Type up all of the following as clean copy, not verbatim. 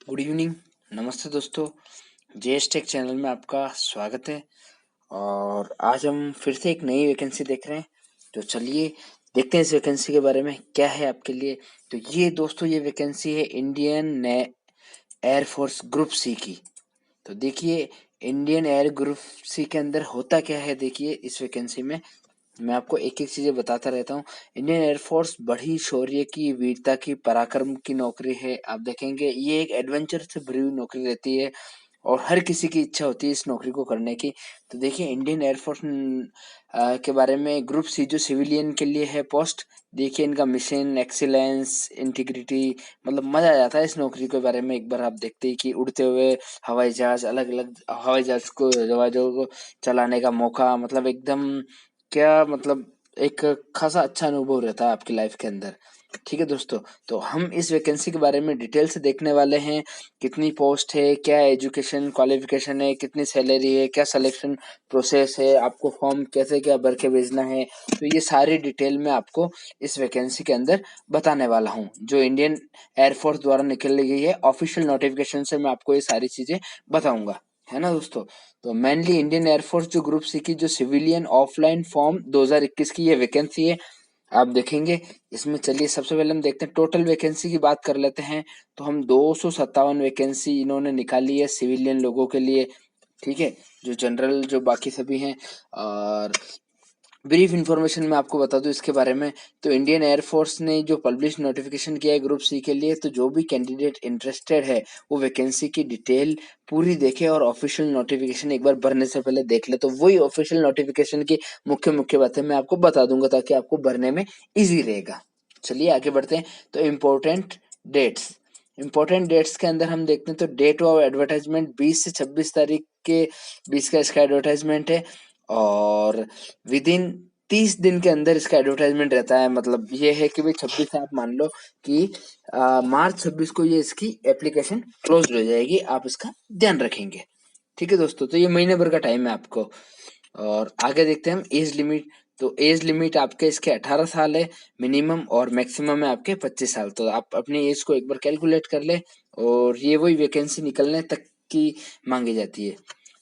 Good evening. नमस्ते दोस्तों, JS take channel में आपका स्वागत है। और आज हम फिर से एक नई वैकेंसी देख रहे हैं। तो चलिए देखते हैं इस वैकेंसी के बारे में क्या है आपके लिए। तो ये दोस्तों ये वैकेंसी है इंडियन एयरफोर्स ग्रुप सी की। तो देखिए इंडियन एयर ग्रुप सी के अंदर होता क्या है। देखिए इस वैकेंसी में मैं आपको एक एक चीजें बताता रहता हूँ। इंडियन एयरफोर्स बड़ी शौर्य की, वीरता की, पराक्रम की नौकरी है। आप देखेंगे ये एक एडवेंचर से भरी हुई नौकरी रहती है और हर किसी की इच्छा होती है इस नौकरी को करने की। तो देखिए इंडियन एयरफोर्स के बारे में ग्रुप सी जो सिविलियन के लिए है पोस्ट। देखिए इनका मिशन एक्सीलेंस इंटीग्रिटी, मतलब मजा आ जाता है इस नौकरी के बारे में एक बार आप देखते ही कि उड़ते हुए हवाई जहाज, अलग अलग हवाई जहाज को, जहाजों को चलाने का मौका, मतलब एकदम क्या, मतलब एक खासा अच्छा अनुभव रहता है आपकी लाइफ के अंदर। ठीक है दोस्तों, तो हम इस वैकेंसी के बारे में डिटेल से देखने वाले हैं। कितनी पोस्ट है, क्या एजुकेशन क्वालिफिकेशन है, कितनी सैलरी है, क्या सिलेक्शन प्रोसेस है, आपको फॉर्म कैसे क्या भर के भेजना है। तो ये सारी डिटेल में आपको इस वैकेंसी के अंदर बताने वाला हूँ, जो इंडियन एयरफोर्स द्वारा निकली गई है ऑफिशियल नोटिफिकेशन से। मैं आपको ये सारी चीजें बताऊंगा, है ना दोस्तों। तो मेनली इंडियन एयरफोर्स जो ग्रुप सी की जो सिविलियन ऑफलाइन फॉर्म 2021 की ये वैकेंसी है। आप देखेंगे इसमें, चलिए सबसे पहले हम देखते हैं टोटल वैकेंसी की बात कर लेते हैं। तो हम 257 वैकेंसी इन्होंने निकाली है सिविलियन लोगों के लिए। ठीक है, जो जनरल जो बाकी सभी हैं। और ब्रीफ इन्फॉर्मेशन मैं आपको बता दूं इसके बारे में। तो इंडियन एयरफोर्स ने जो पब्लिश नोटिफिकेशन किया है ग्रुप सी के लिए, तो जो भी कैंडिडेट इंटरेस्टेड है वो वैकेंसी की डिटेल पूरी देखे और ऑफिशियल नोटिफिकेशन एक बार भरने से पहले देख ले। तो वही ऑफिशियल नोटिफिकेशन की मुख्य मुख्य बातें मैं आपको बता दूंगा ताकि आपको भरने में इजी रहेगा। चलिए आगे बढ़ते हैं। तो इम्पोर्टेंट डेट्स के अंदर हम देखते हैं तो डेट ऑफ एडवर्टाइजमेंट 20 से 26 तारीख के बीच का इसका एडवर्टाइजमेंट है। और विद इन 30 दिन के अंदर इसका एडवर्टाइजमेंट रहता है। मतलब ये है कि भाई 26 आप मान लो कि मार्च 26 को ये इसकी एप्लीकेशन क्लोज हो जाएगी, आप इसका ध्यान रखेंगे। ठीक है दोस्तों, तो ये महीने भर का टाइम है आपको। और आगे देखते हैं हम एज लिमिट। तो एज लिमिट आपके इसके 18 साल है मिनिमम, और मैक्सिमम है आपके 25 साल। तो आप अपनी एज को एक बार कैलकुलेट कर ले, और ये वही वैकेंसी निकलने तक की मांगी जाती है।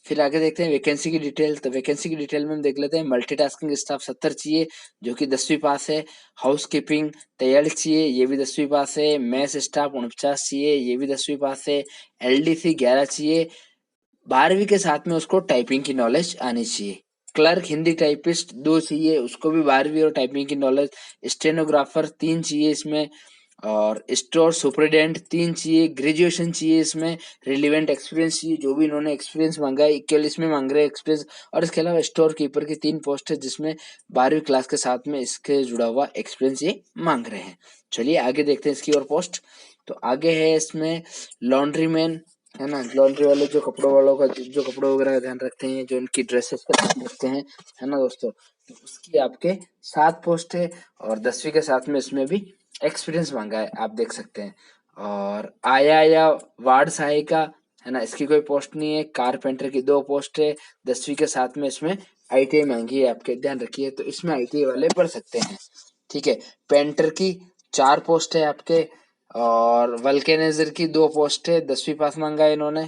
फिर आगे देखते हैं वैकेंसी की डिटेल। तो वैकेंसी की डिटेल में हम देख लेते हैं मल्टीटास्किंग स्टाफ 70 चाहिए, जो कि 10वीं पास है। हाउस कीपिंग 43 चाहिए, ये भी 10वीं पास है। मैथ स्टाफ 49 चाहिए, ये भी 10वीं पास है। एलडीसी 11 चाहिए, 12वीं के साथ में उसको टाइपिंग की नॉलेज आनी चाहिए। क्लर्क हिंदी टाइपिस्ट 2 चाहिए, उसको भी 12वीं और टाइपिंग की नॉलेज। स्टेनोग्राफर 3 चाहिए इसमें। और स्टोर सुपरिटेंडेंट 3 चाहिए, ग्रेजुएशन चाहिए इसमें। रिलीवेंट एक्सपीरियंस चाहिए, जो भी इन्होंने एक्सपीरियंस मांगा है 41 में मांग रहे हैं एक्सपीरियंस। और इसके अलावा स्टोर कीपर की 3 पोस्ट है, जिसमें 12वीं क्लास के साथ में इसके जुड़ा हुआ एक्सपीरियंस ये मांग रहे हैं। चलिए आगे देखते हैं इसकी और पोस्ट। तो आगे है इसमें लॉन्ड्री मैन, है ना। लॉन्ड्री वाले जो कपड़ों वालों का, जो कपड़ों वगैरह का ध्यान रखते हैं, जो उनकी ड्रेसेस का ध्यान रखते हैं, है ना दोस्तों। तो उसकी आपके 7 पोस्ट है, और 10वीं के साथ में इसमें भी एक्सपीरियंस मांगा है, आप देख सकते हैं। और आया या वार्ड सहायिका, है ना, इसकी कोई पोस्ट नहीं है। कारपेंटर की 2 पोस्ट है, 10वीं के साथ में इसमें आईटीआई मांगी है, आपके ध्यान रखिए। तो इसमें आईटीआई वाले पढ़ सकते हैं। ठीक है, पेंटर की 4 पोस्ट है आपके। और वल्केनाइजर की 2 पोस्ट है, 10वीं पास मांगा है इन्होंने।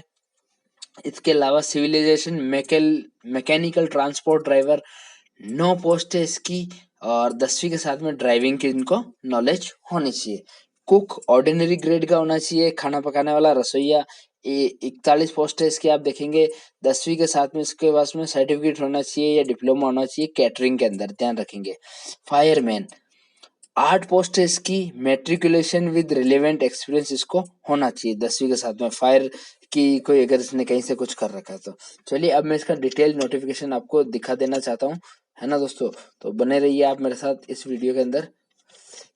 इसके अलावा civilization mechanical transport driver 9 post है इसकी, और 10वीं के साथ में ड्राइविंग की इनको नॉलेज होनी चाहिए। कुक ऑर्डिनरी ग्रेड का होना चाहिए, खाना पकाने वाला रसोईया। 41 पोस्ट है इसकी, आप देखेंगे 10वीं के साथ में इसके पास में सर्टिफिकेट होना चाहिए या डिप्लोमा होना चाहिए कैटरिंग के अंदर, ध्यान रखेंगे। फायरमैन 8 पोस्ट है इसकी, मेट्रिकुलेशन विद रिलेवेंट एक्सपीरियंस इसको होना चाहिए 10वीं के साथ में। फायर की कोई अगर इसने कहीं से कुछ कर रखा है तो। चलिए अब मैं इसका डिटेल नोटिफिकेशन आपको दिखा देना चाहता हूँ, है ना दोस्तों। तो बने रहिए आप मेरे साथ इस वीडियो के अंदर,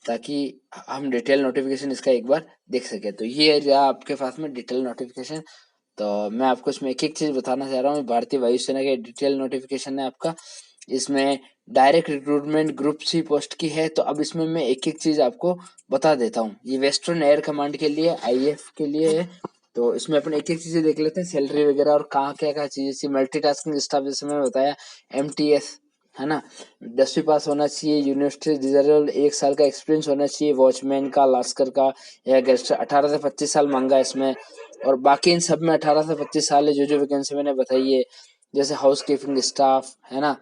ताकि हम डिटेल नोटिफिकेशन इसका एक बार देख सके। तो ये है रहा आपके पास में डिटेल नोटिफिकेशन। तो मैं आपको इसमें एक एक चीज बताना चाह रहा हूँ। भारतीय वायुसेना का डिटेल नोटिफिकेशन है आपका। इसमें direct recruitment group C post की है। तो अब इसमें मैं एक एक चीज आपको बता देता हूँ। ये वेस्टर्न एयर कमांड के लिए, आईएएफ के लिए है। तो इसमें अपन एक एक चीजें देख लेते हैं, सैलरी वगैरह और कहाँ क्या क्या चीजें। मल्टीटास्किंग स्टाफ जैसे मैंने बताया, एमटीएस, है ना। 10वीं पास होना चाहिए, यूनिवर्सिटी डिजर्व 1 साल का एक्सपीरियंस होना चाहिए, वॉचमैन का, लास्कर का, या गेस्ट 18 से 25 साल मांगा इसमें। और बाकी इन सब में 18 से 25 साल है जो वैकेंसी मैंने बताई है। जैसे हाउस कीपिंग स्टाफ है ना,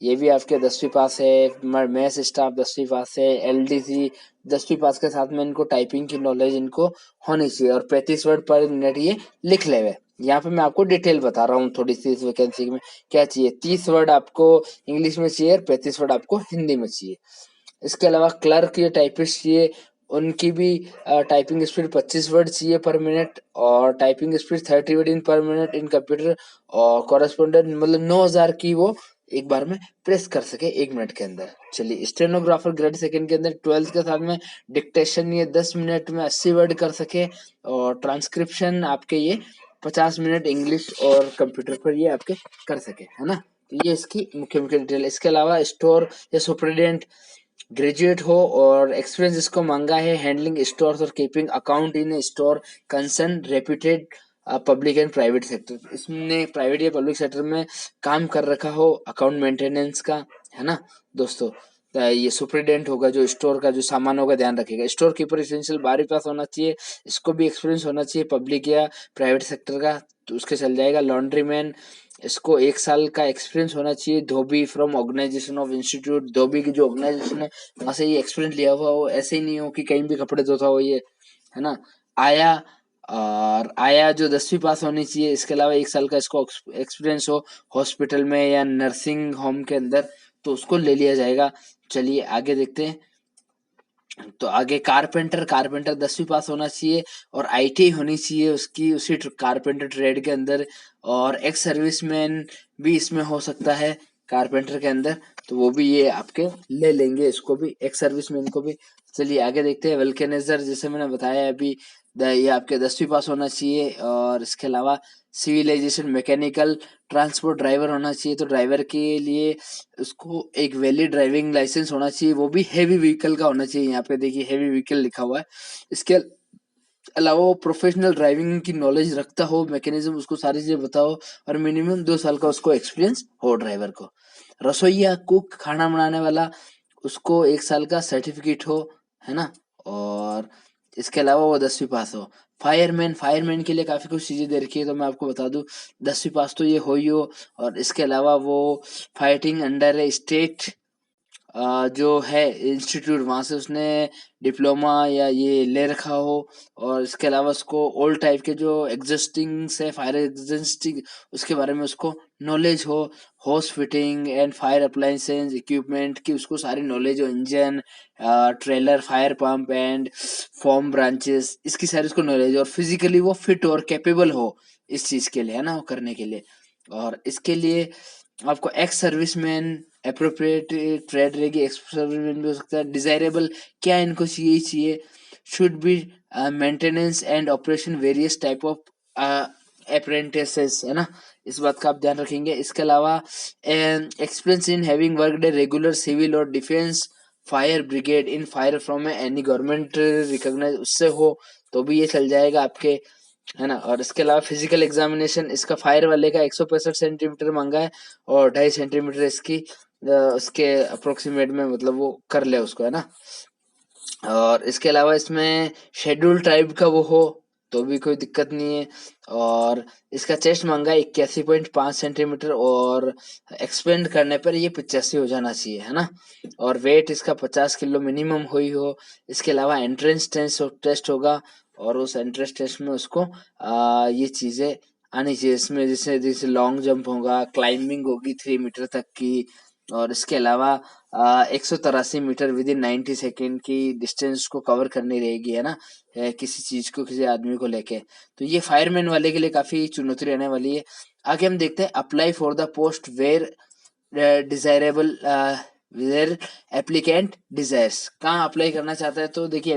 ये भी आपके 10वीं पास है। मेस स्टाफ 10वीं पास है। एलडीसी 10वीं पास के साथ में इनको टाइपिंग की नॉलेज इनको होनी चाहिए और 35 वर्ड पर मिनट ये लिख ले हुए। यहाँ पे मैं आपको डिटेल बता रहा हूँ थोड़ी सी इस वैकेंसी में क्या चाहिए। 30 वर्ड आपको इंग्लिश में चाहिए और 35 वर्ड आपको हिंदी में चाहिए। इसके अलावा क्लर्क या टाइपिस्ट चाहिए, उनकी भी टाइपिंग स्पीड 25 वर्ड चाहिए पर मिनट और टाइपिंग स्पीड 30 वर्ड इन पर मिनट इन कंप्यूटर और कॉरेस्पोंडेंट मतलब 9000 की वो एक बार में प्रेस कर सके 1 मिनट के अंदर। चलिए स्टेनोग्राफर ग्रेड सेकंड के अंदर 12th के साथ में डिक्टेशन ये 10 मिनट में 80 वर्ड कर सके और ट्रांसक्रिप्शन आपके ये 50 मिनट इंग्लिश और कंप्यूटर पर ये आपके कर सके, है ना। तो ये इसकी मुख्य मुख्य डिटेल। इसके अलावा स्टोर या सुपरिटेंडेंट ग्रेजुएट हो और एक्सपीरियंस इसको मांगा है हैंडलिंग स्टोर्स और keeping account in store concern reputed public and private sector. इसने प्राइवेट या पब्लिक सेक्टर में काम कर रखा हो अकाउंट मेंटेनेंस का, है ना दोस्तों। ये सुपरिटेंडेंट होगा जो स्टोर का जो सामान होगा ध्यान रखेगा। स्टोर कीपर एसेंशियल 12वीं पास होना चाहिए, इसको भी एक्सपीरियंस होना चाहिए पब्लिक या प्राइवेट सेक्टर का, तो उसके चल जाएगा। लॉन्ड्री मैन इसको 1 साल का एक्सपीरियंस होना चाहिए। धोबी फ्रॉम ऑर्गेनाइजेशन ऑफ इंस्टीट्यूट, धोबी की जो ऑर्गेनाइजेशन है वहां से ये एक्सपीरियंस लिया हुआ हो, ऐसे ही नहीं हो कि कहीं भी कपड़े धोता हो ये, है ना। आया और आया जो 10वीं पास होनी चाहिए। इसके अलावा 1 साल का इसको एक्सपीरियंस हो हॉस्पिटल में या नर्सिंग होम के अंदर, तो उसको ले लिया जाएगा। चलिए आगे देखते हैं। तो आगे कारपेंटर 10वीं पास होना चाहिए और आईटीआई होनी चाहिए उसकी उसी कारपेंटर ट्रेड के अंदर। और एक्स सर्विसमैन भी इसमें हो सकता है कारपेंटर के अंदर, तो वो भी ये आपके ले लेंगे इसको भी, एक्स सर्विसमैन को भी। चलिए आगे देखते हैं। वल्केनाइजर जैसे मैंने बताया अभी ये आपके 10वीं पास होना चाहिए और इसके अलावा सिविलाइजेशन मैकेनिकल ट्रांसपोर्ट ड्राइवर होना चाहिए। तो ड्राइवर के लिए उसको एक वैलिड ड्राइविंग लाइसेंस होना चाहिए, वो भी हेवी व्हीकल का होना चाहिए। यहाँ पे देखिए हेवी व्हीकल लिखा हुआ है। इसके अलावा वो प्रोफेशनल ड्राइविंग की नॉलेज रखता हो, मैकेनिज्म उसको सारी चीजें बताओ और मिनिमम 2 साल का उसको एक्सपीरियंस हो ड्राइवर को। रसोईया कुक खाना बनाने वाला उसको 1 साल का सर्टिफिकेट हो, है ना। और इसके अलावा वो 10वीं पास हो। फायरमैन के लिए काफी कुछ चीजें दे रखी है, तो मैं आपको बता दूं 10वीं पास तो ये हो ही हो। और इसके अलावा वो फाइटिंग अंडर ए स्टेट जो है इंस्टीट्यूट वहां से उसने डिप्लोमा या ये ले रखा हो। और इसके अलावा उसको ओल्ड टाइप के जो एग्जिस्टिंग से फायर एग्जिस्टिंग उसके बारे में उसको नॉलेज हो। होस fitting and fire appliances equipment की उसको सारी नॉलेज हो। Engine trailer fire pump and form branches इसकी सारी उसको नॉलेज हो और फिजिकली वो फिट और कैपेबल हो इस चीज के लिए, है ना, वो करने के लिए। और इसके लिए आपको एक्स सर्विसमैन अप्रोप्रिएट ट्रेड रहेगी। एक्स सर्विसमैन भी हो सकता है। डिजायरेबल क्या इनको चाहिए ही चाहिए। Should be maintenance and operation various type of apprentices, है ना, इस बात का आप ध्यान रखेंगे। इसके अलावा experience in having worked a regular civil और defence fire brigade in fire from any government recognise उससे हो तो भी ये चल जाएगा आपके, है ना। और इसके अलावा फिजिकल एग्जामिनेशन इसका फायर वाले का 165 सेंटीमीटर मांगा है और 2.5 सेंटीमीटर इसकी उसके अप्रोक्सीमेट में मतलब वो कर ले उसको, है ना। और इसके अलावा इसमें शेड्यूल ट्राइब का वो हो तो भी कोई दिक्कत नहीं है। और इसका चेस्ट मांगा 81.5 सेंटीमीटर और एक्सपेंड करने पर ये 85 हो जाना चाहिए, है ना। और वेट इसका 50 किलो मिनिमम हुई हो। इसके अलावा एंट्रेंस टेस्ट होगा और उस एंट्रेंस टेस्ट में उसको ये चीजें आनी चाहिए इसमें, जैसे जैसे लॉन्ग जंप होगा, क्लाइंबिंग होगी 3 मीटर तक की। और इसके अलावा 183 मीटर विद इन 90 सेकेंड की डिस्टेंस को कवर करनी रहेगी, है ना, किसी चीज को किसी आदमी को लेके। तो ये फायरमैन वाले के लिए काफी चुनौती रहने वाली है। आगे हम देखते हैं apply for the post where desirable where applicant desires. कहाँ अप्लाई करना चाहता है तो देखिए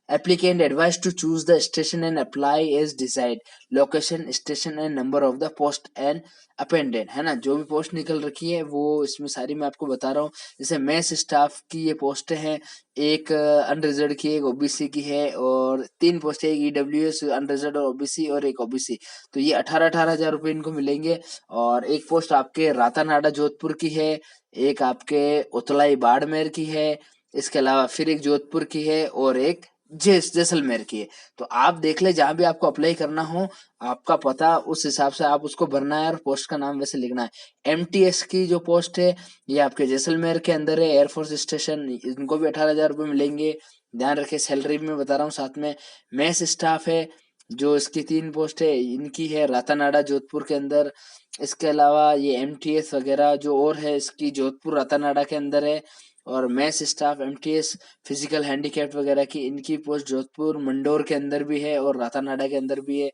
applicant advise to choose the station and apply as decide location station and number of the post and appended, है ना। जो भी पोस्ट निकल रखी है वो इसमें सारी मैं आपको बता रहा हूँ। जैसे मेस स्टाफ की ये पोस्टें हैं, एक अनरिजर्व की, एक ओबीसी की है और 3 पोस्ट है, एक ईडब्ल्यूएस अनरिजर्व और ओबीसी और एक ओबीसी। तो ये 18,000 रुपये इनको मिलेंगे। और एक पोस्ट आपके रातानाडा जोधपुर की है, एक आपके उतलाई बाड़मेर की है, इसके अलावा फिर एक जोधपुर की है और एक जैसलमेर की है। तो आप देख ले जहाँ भी आपको अप्लाई करना हो, आपका पता उस हिसाब से आप उसको भरना है और पोस्ट का नाम वैसे लिखना है। एमटीएस की जो पोस्ट है ये आपके जैसलमेर के अंदर है, एयरफोर्स स्टेशन, इनको भी 18,000 रुपये मिलेंगे। ध्यान रखें, सैलरी भी मैं बता रहा हूँ साथ में। मैथ स्टाफ है जो इसकी 3 पोस्ट है, इनकी है रातानाडा जोधपुर के अंदर। इसके अलावा ये एमटीएस वगैरह जो और है इसकी जोधपुर रातानाडा के अंदर है। और maths staff MTS physical handicapped वगैरह की इनकी पोस्ट जोधपुर मंडोर के अंदर भी है और रातानाडा के अंदर भी है।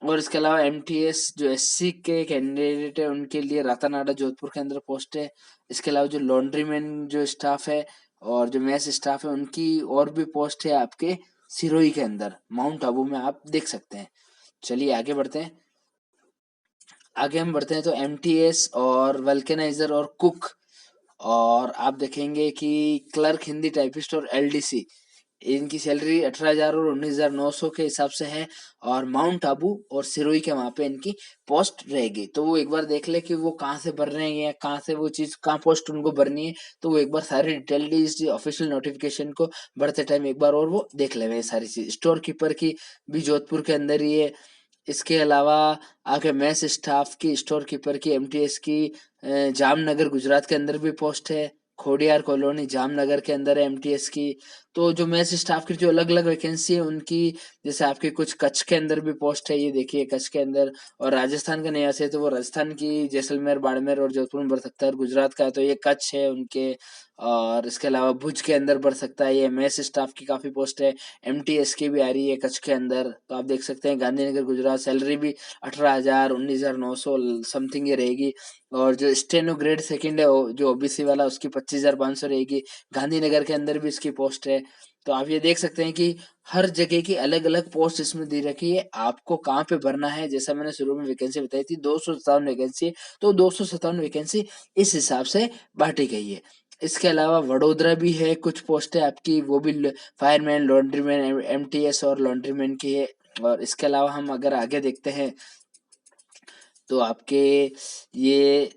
और इसके अलावा एमटीएस जो एससी के कैंडिडेट है उनके लिए रातानाडा जोधपुर के अंदर पोस्ट है। इसके अलावा जो लॉन्ड्रीमैन जो स्टाफ है और जो मैथ्स स्टाफ है उनकी और भी पोस्ट है आपके सिरोही के अंदर, माउंट आबू में आप देख सकते हैं। चलिए आगे बढ़ते हैं। आगे हम बढ़ते हैं तो एमटीएस और वल्केनाइजर और कुक, और आप देखेंगे कि क्लर्क हिंदी टाइपिस्ट और एलडीसी, इनकी सैलरी 18,000 और 19,900 के हिसाब से है। और माउंट आबू और सिरोही के वहाँ पे इनकी पोस्ट रहेगी। तो वो एक बार देख ले कि वो कहाँ से भर रहे हैं, कहाँ से वो चीज़ कहाँ पोस्ट उनको भरनी है। तो वो एक बार सारी डिटेल इस ऑफिशियल नोटिफिकेशन को भरते टाइम एक बार और वो देख ले सारी चीज़। स्टोर कीपर की भी जोधपुर के अंदर ही है। इसके अलावा आगे मैस स्टाफ की, स्टोर कीपर की, एमटीएस की जामनगर गुजरात के अंदर भी पोस्ट है। खोडियार कॉलोनी जामनगर के अंदर है एमटीएस की। तो जो मैस स्टाफ की जो अलग अलग वैकेंसी है उनकी, जैसे आपके कुछ कच्छ के अंदर भी पोस्ट है, ये देखिए कच्छ के अंदर। और राजस्थान का नहीं है तो वो राजस्थान की जैसलमेर, बाड़मेर और जोधपुर में भर सकता है। और गुजरात का है तो ये कच्छ है उनके। और इसके अलावा भुज के अंदर भर सकता है। ये मैस स्टाफ की काफ़ी पोस्ट है। एमटीएस की भी आ रही है कच्छ के अंदर। तो आप देख सकते हैं गांधीनगर गुजरात, सैलरी भी 18,000 19,900 समथिंग ये रहेगी। और जो स्टेनो ग्रेड सेकंड है जो ओबीसी वाला, उसकी 25,500 रहेगी। गांधीनगर के अंदर भी इसकी पोस्ट है। तो आप ये देख सकते हैं कि हर जगह की अलग अलग पोस्ट इसमें दे रखी है, आपको कहाँ पे भरना है। जैसा मैंने शुरू में वैकेंसी बताई थी 257 वैकेंसी, तो 257 वैकेंसी इस हिसाब से बांटी गई है। इसके अलावा वडोदरा भी है, कुछ पोस्टें आपकी वो भी फायरमैन, लॉन्ड्रीमैन, एमटीएस और लॉन्ड्रीमैन की है। और इसके अलावा हम अगर आगे देखते हैं तो आपके ये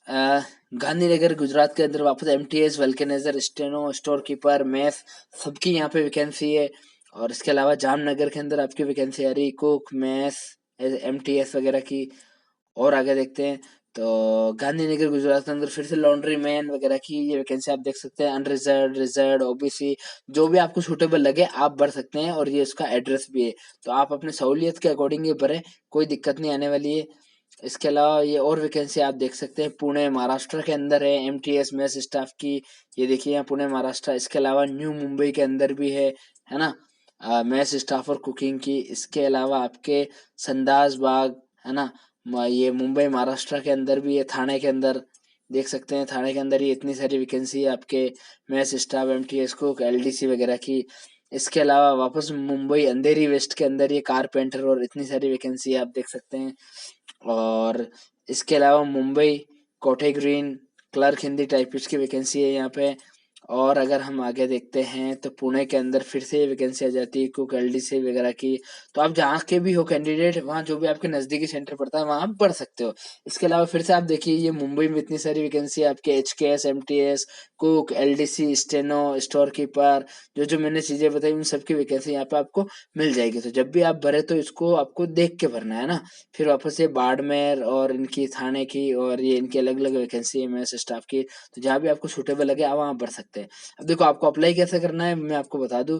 गांधीनगर गुजरात के अंदर वापस MTS, vulcaniser, steno, store keeper, math, सबकी यहाँ पे वैकेंसी है। और इसके अलावा जामनगर के अंदर आपकी वैकेंसी आ रही कुक, मैथ, एमटीएस वगैरह की। और आगे देखते हैं तो गांधीनगर गुजरात के अंदर फिर से लॉन्ड्री मैन वगैरह की ये वैकेंसी आप देख सकते हैं। अनरिजर्व, रिजर्व, ओबीसी, जो भी आपको सूटेबल लगे आप भर सकते हैं। और ये उसका एड्रेस भी है, तो आप अपने सहूलियत के अकॉर्डिंग ये भरें, कोई दिक्कत नहीं आने वाली है। इसके अलावा ये और वैकेंसी आप देख सकते हैं, पुणे महाराष्ट्र के अंदर है एमटीएस मैथ स्टाफ की। ये देखिए यहाँ पुणे महाराष्ट्र। इसके अलावा न्यू मुंबई के अंदर भी है ना, मैथ स्टाफ और कुकिंग की। इसके अलावा आपके संदास बाग, है ना, ये मुंबई महाराष्ट्र के अंदर भी है। थाने के अंदर देख सकते हैं, थाने के अंदर ही इतनी सारी वैकेंसी है आपके math staff, MTS cook, LDC वगैरह की। इसके अलावा वापस मुंबई अंधेरी वेस्ट के अंदर ये कारपेंटर और इतनी सारी वैकेंसी आप देख सकते हैं। और इसके अलावा मुंबई कोठे ग्रीन क्लर्क हिंदी टाइपिस्ट की वैकेंसी है यहाँ पे। और अगर हम आगे देखते हैं तो पुणे के अंदर फिर से वैकेंसी आ जाती है कुक, एलडीसी वगैरह की। तो आप जहाँ के भी हो कैंडिडेट, वहाँ जो भी आपके नज़दीकी सेंटर पड़ता है वहाँ आप पढ़ सकते हो। इसके अलावा फिर से आप देखिए ये मुंबई में इतनी सारी वैकेंसी है आपके HKS, MTS, cook, LDC, steno, store keeper, जो मैंने चीज़ें बताई उन सब की वैकेंसी यहाँ पे आपको मिल जाएगी। तो जब भी आप भरे तो इसको आपको देख के भरना है ना। फिर वापस ये बाड़मेर और इनकी थाने की और ये इनकी अलग अलग वैकेंसी है मैथ स्टाफ की। तो जहाँ भी आपको सूटेबल लगे आप वहाँ भर सकते हैं। अब देखो आपको अप्लाई कैसे करना है मैं आपको बता दूं।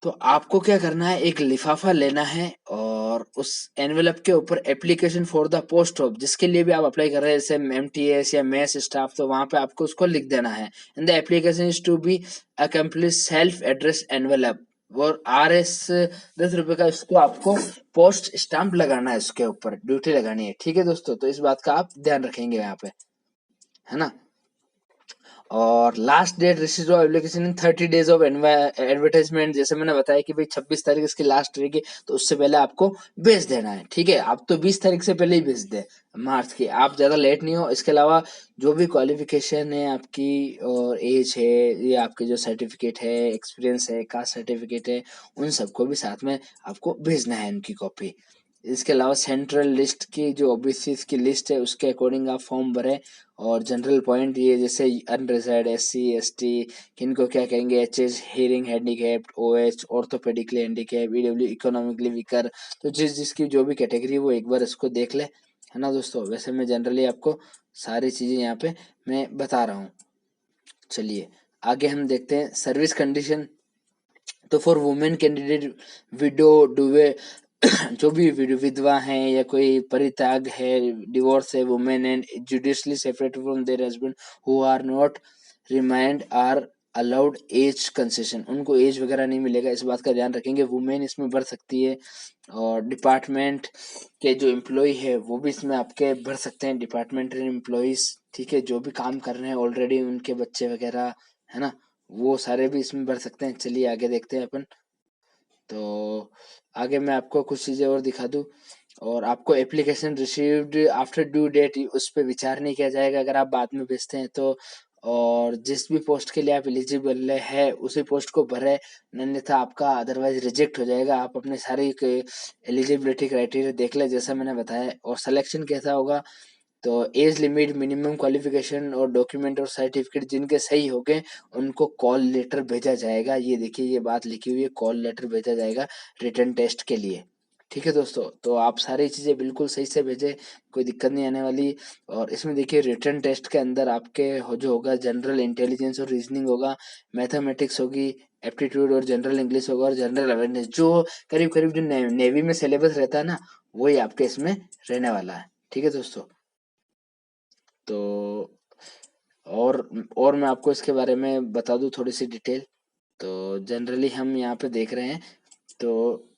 तो आपको क्या करना है, एक लिफाफा लेना है और उस एनवेलप के ऊपर application for the post of, जिसके लिए भी आप अप्लाई कर रहे हैं जैसे एमटीएस या मैथ्स स्टाफ, तो वहां पे आपको उसको लिख देना है। And the application is to be accomplish self address envelope. और RS 10 रुपए का इसको आपको पोस्ट स्टाम्प लगाना है, उसके ऊपर ड्यूटी लगानी है। ठीक है दोस्तों, तो इस बात का आप ध्यान रखेंगे यहाँ पे, है ना। और last date receive of application in 30 days of advertisement, जैसे मैंने बताया कि भाई 26 तारीख इसकी लास्ट रहेगी, तो उससे पहले आपको भेज देना है। ठीक है, आप तो 20 तारीख से पहले ही भेज दे, मार्च की, आप ज़्यादा लेट नहीं हो। इसके अलावा जो भी क्वालिफिकेशन है आपकी और एज है, ये आपके जो सर्टिफिकेट है, एक्सपीरियंस है, कास्ट सर्टिफिकेट है, उन सबको भी साथ में आपको भेजना है इनकी कॉपी। इसके अलावा सेंट्रल लिस्ट की जो ओबीसी की लिस्ट है उसके अकॉर्डिंग आप फॉर्म भरें। और जनरल पॉइंट ये जैसे अनरिजर्व्ड, एससी, एसटी, किनको क्या कहेंगे, HS, hearing handicapped, OH, orthopaedically handicap, EW, economically weaker. तो जिसकी जो भी कैटेगरी वो एक बार इसको देख ले, है ना दोस्तों। वैसे मैं जनरली आपको सारी चीज़ें यहाँ पे मैं बता रहा हूँ। चलिए आगे हम देखते हैं सर्विस कंडीशन। तो फॉर वुमेन कैंडिडेट, विडो, डुवे, जो भी विधवा हैं या कोई परित्याग है, डिवोर्स है, women and judicially separated from their husband who are not remind are allowed age concession. उनको एज वगैरह नहीं मिलेगा, इस बात का ध्यान रखेंगे। वुमेन इसमें भर सकती है और डिपार्टमेंट के जो एम्प्लॉय है वो भी इसमें आपके भर सकते हैं, डिपार्टमेंटल एम्प्लॉयज, ठीक है, जो भी काम कर रहे हैं ऑलरेडी, उनके बच्चे वगैरह, है ना, वो सारे भी इसमें भर सकते हैं। चलिए आगे देखते हैं अपन। तो आगे मैं आपको कुछ चीज़ें और दिखा दूँ। और आपको application received after due date उस पे विचार नहीं किया जाएगा अगर आप बाद में भेजते हैं तो। और जिस भी पोस्ट के लिए आप एलिजिबल है उसी पोस्ट को भरें, अन्यथा आपका अदरवाइज रिजेक्ट हो जाएगा। आप अपने सारी एलिजिबिलिटी क्राइटेरिया देख लें जैसा मैंने बताया। और सिलेक्शन कैसा होगा, तो एज लिमिट, मिनिमम क्वालिफिकेशन और डॉक्यूमेंट और सर्टिफिकेट जिनके सही हो गए उनको कॉल लेटर भेजा जाएगा। ये देखिए ये बात लिखी हुई है, कॉल लेटर भेजा जाएगा रिटन टेस्ट के लिए। ठीक है दोस्तों, तो आप सारी चीज़ें बिल्कुल सही से भेजें, कोई दिक्कत नहीं आने वाली। और इसमें देखिए रिटन टेस्ट के अंदर आपके जो होगा जनरल इंटेलिजेंस और रीजनिंग होगा, मैथमेटिक्स होगी, एप्टीट्यूड और जनरल इंग्लिश होगा और जनरल अवेयरनेस, जो करीब करीब जो नेवी में सिलेबस रहता है ना, वही आपके इसमें रहने वाला है। ठीक है दोस्तों। तो और मैं आपको इसके बारे में बता दूं थोड़ी सी डिटेल। तो जनरली हम यहाँ पे देख रहे हैं, तो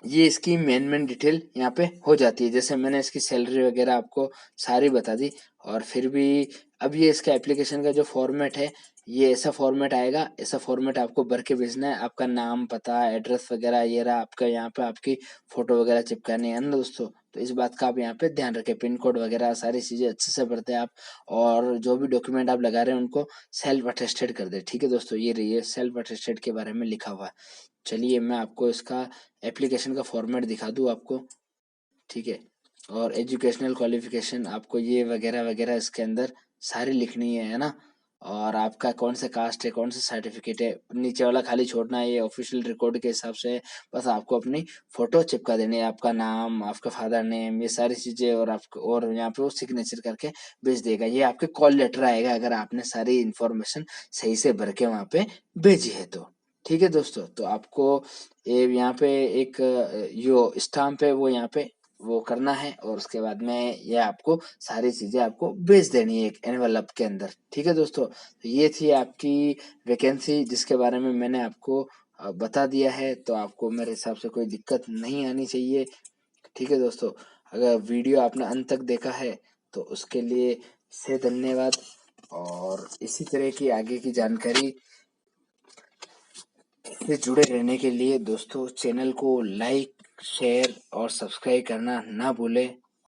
ये इसकी मेन डिटेल यहाँ पे हो जाती है। जैसे मैंने इसकी सैलरी वगैरह आपको सारी बता दी। और फिर भी अब ये इसका एप्लीकेशन का जो फॉर्मेट है, ये ऐसा फॉर्मेट आएगा, ऐसा फॉर्मेट आपको भर के भेजना है। आपका नाम, पता, एड्रेस वगैरह ये रहा आपका, यहाँ पे आपकी फोटो वगैरह चिपकानी है ना दोस्तों। तो इस बात का आप यहाँ पे ध्यान रखें, पिन कोड वगैरह सारी चीज़ें अच्छे से भरते हैं आप। और जो भी डॉक्यूमेंट आप लगा रहे हैं उनको सेल्फ अटेस्टेड कर दे। ठीक है दोस्तों, ये रही है सेल्फ अटेस्टेड के बारे में लिखा हुआ है। चलिए मैं आपको इसका एप्लीकेशन का फॉर्मेट दिखा दूँ आपको, ठीक है। और एजुकेशनल क्वालिफिकेशन आपको ये वगैरह वगैरह इसके अंदर सारी लिखनी है ना। और आपका कौन सा कास्ट है, कौन सा सर्टिफिकेट है, नीचे वाला खाली छोड़ना है, ये ऑफिशियल रिकॉर्ड के हिसाब से है। बस आपको अपनी फोटो चिपका देनी है, आपका नाम, आपका फादर नेम, ये सारी चीज़ें, और आपको और यहाँ पे वो सिग्नेचर करके भेज देगा। ये आपके कॉल लेटर आएगा अगर आपने सारी इन्फॉर्मेशन सही से भर के वहाँ पे भेजी है तो। ठीक है दोस्तों, तो आपको ये यहाँ पे एक जो स्टाम्प है वो यहाँ पे वो करना है, और उसके बाद में ये आपको सारी चीज़ें आपको भेज देनी है एक एनवेलप के अंदर। ठीक है दोस्तों, तो ये थी आपकी वैकेंसी जिसके बारे में मैंने आपको बता दिया है। तो आपको मेरे हिसाब से कोई दिक्कत नहीं आनी चाहिए। ठीक है दोस्तों, अगर वीडियो आपने अंत तक देखा है तो उसके लिए से धन्यवाद। और इसी तरह की आगे की जानकारी से जुड़े रहने के लिए दोस्तों चैनल को लाइक, शेयर और सब्सक्राइब करना ना भूलें।